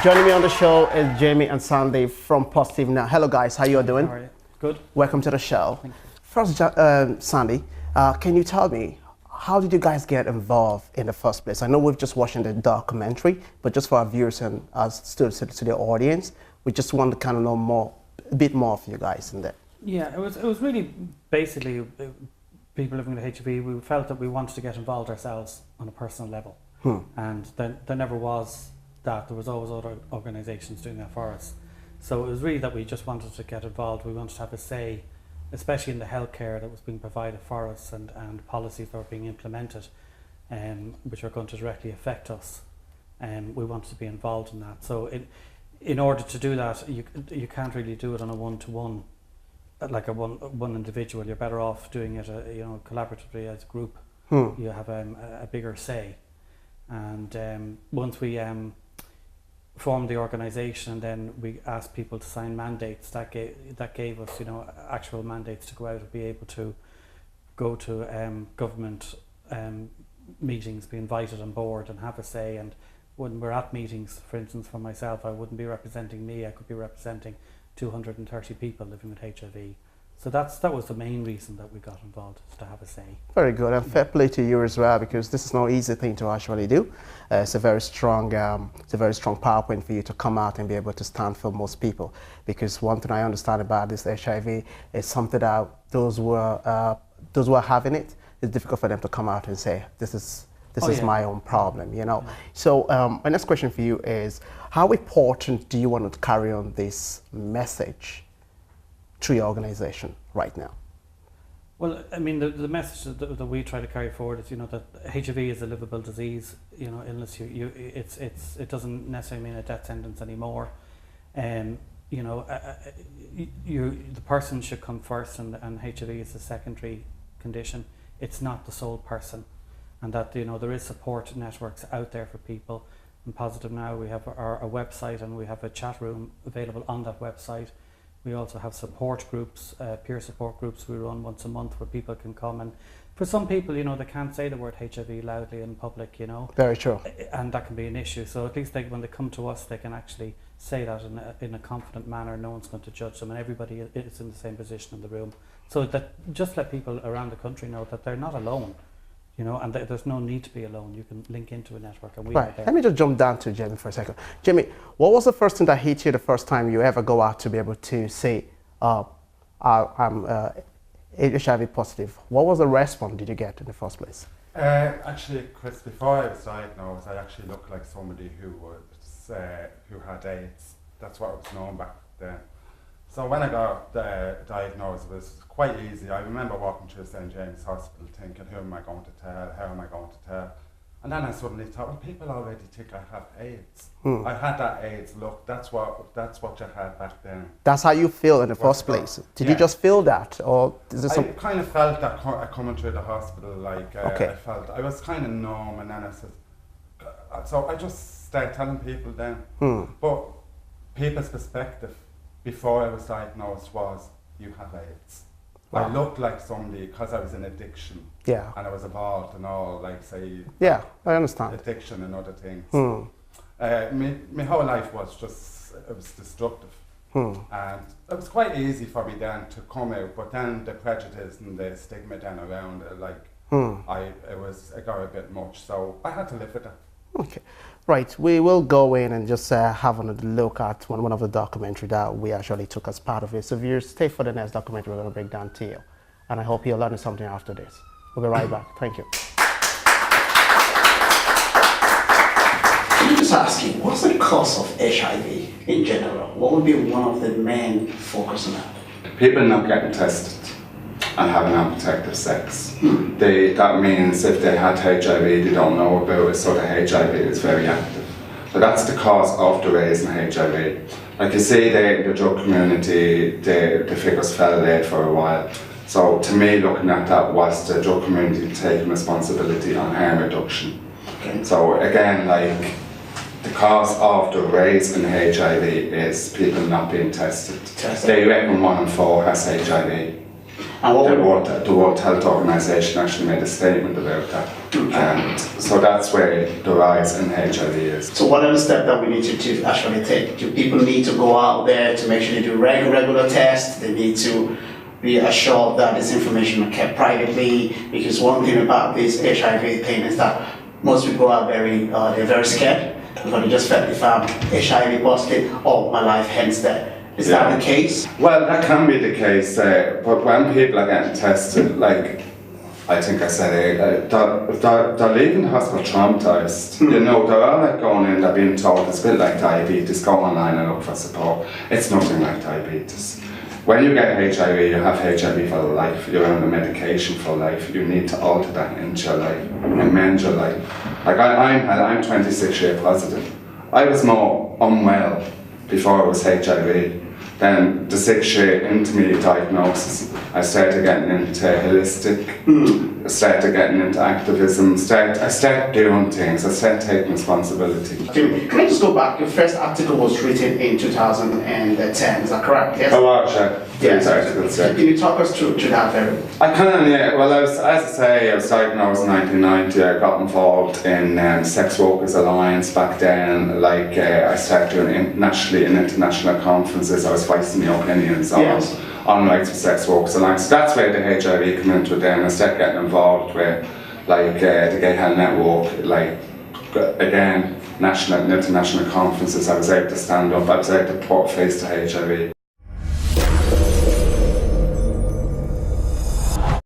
Joining me on the show is Jamie and Sandy from Positive Now. Hello guys, how you all doing? How are you? Good. Welcome to the show. Thank you. First, Sandy, can you tell me, how did you guys get involved in the first place? I know we've just watched the documentary, but just for our viewers and us to the audience, we just want to kind of know a bit more of you guys in there. Yeah, it was really basically people living with HIV. We felt that we wanted to get involved ourselves on a personal level, and there never was that. There was always other organisations doing that for us. So it was really that we just wanted to get involved. We wanted to have a say, especially in the healthcare that was being provided for us and policies that were being implemented, which are going to directly affect us. We wanted to be involved in that. So in order to do that, you can't really do it on a one-to-one, like a one individual. You're better off doing it, collaboratively as a group. You have a bigger say. And once we formed the organisation, and then we asked people to sign mandates, that gave us, actual mandates to go out and be able to go to government meetings, be invited on board and have a say. And when we're at meetings, for instance, for myself, I wouldn't be representing me, I could be representing 230 people living with HIV. So that was the main reason that we got involved, is to have a say. Very good, and fair play to you as well, because this is no easy thing to actually do. It's a very strong PowerPoint for you to come out and be able to stand for most people. Because one thing I understand about this HIV is something that those who are having it, it's difficult for them to come out and say, this is my own problem, So my next question for you is, how important do you want to carry on this message through your organization right now? Well, I mean, the message that we try to carry forward is, that HIV is a livable disease. Illness, it doesn't necessarily mean a death sentence anymore. The person should come first, and HIV is a secondary condition. It's not the sole person, and that there is support networks out there for people. And Positive Now, we have our website, and we have a chat room available on that website. We also have support groups, peer support groups we run once a month, where people can come. And for some people, they can't say the word HIV loudly in public, Very true. And that can be an issue. So at least when they come to us, they can actually say that in a confident manner. No one's going to judge them, and everybody is in the same position in the room. So that just let people around the country know that they're not alone. And there's no need to be alone. You can link into a network, and we are there. Let me just jump down to Jamie for a second. Jamie, what was the first thing that hit you the first time you ever go out to be able to say, I'm HIV positive? What was the response did you get in the first place? Actually, Chris, before I was diagnosed, I actually looked like somebody who had AIDS. That's what was known back then. So when I got diagnosed, it was quite easy. I remember walking through St. James Hospital thinking, who am I going to tell? How am I going to tell? And then I suddenly thought, well, people already think I have AIDS. I had that AIDS look. That's what you had back then. That's how you feel in the first place. Did you just feel that, or is there I kind of felt that coming through the hospital. I was kind of numb, and then I said, so I just started telling people then. But people's perspective before I was diagnosed was, you have AIDS. Wow. I looked like somebody, because I was in addiction, and I was involved in all, I understand, addiction and other things. My whole life was it was destructive. And it was quite easy for me then to come out, but then the prejudice and the stigma then around it, it got a bit much, so I had to live with it. Okay, right. We will go in and just have a look at one of the documentary that we actually took as part of it. So viewers, stay for the next documentary we're going to break down to you. And I hope you'll learn something after this. We'll be right back. Thank you. Can I just ask you, what's the cause of HIV in general? What would be one of the main focus on that? People not getting tested and having unprotected sex. That means if they had HIV, they don't know about it, so the HIV is very active. So that's the cause of the rise in HIV. Like you see, in the drug community, the figures fell there for a while. So to me, looking at that was the drug community taking responsibility on harm reduction. Okay. So again, the cause of the rise in HIV is people not being tested. They reckon 1 in 4 has HIV. And what The World Health Organization actually made a statement about that. And so that's where the rise in HIV is. So what are the steps that we need to actually take? Do people need to go out there to make sure they do regular tests? They need to be assured that this information is kept privately? Because one thing about this HIV thing is that most people are they're very scared because they just felt if I'm HIV positive, oh, my life ends there. Is that the case? Well, that can be the case, but when people are getting tested, like I think I said, they're leaving the hospital traumatized. You know, they're all like going in, they're being told it's a bit like diabetes, go online and look for support. It's nothing like diabetes. When you get HIV, you have HIV for life. You're on the medication for life. You need to alter that into your life, amend your life. Like I'm 26 year positive. I was more unwell before it was HIV. Then the 6 year into me diagnosis, I started getting into holistic, I started getting into activism, I started doing things, I started taking responsibility. Jimmy, can I just go back? Your first article was written in 2010, is that correct? Yes? Oh, wow, sure. Yes. Articles, yeah. Can you talk us through that very? I can, yeah. Well, as I say, I was diagnosed in 1990. I got involved in Sex Workers Alliance back then. Like, I started doing nationally and international conferences. I was voicing my opinions on rights for sex workers alliance. So that's where the HIV came into it then. I started getting involved with, like, the Gay Health Network, like, again, national and international conferences. I was able to stand up, I was able to put face to HIV.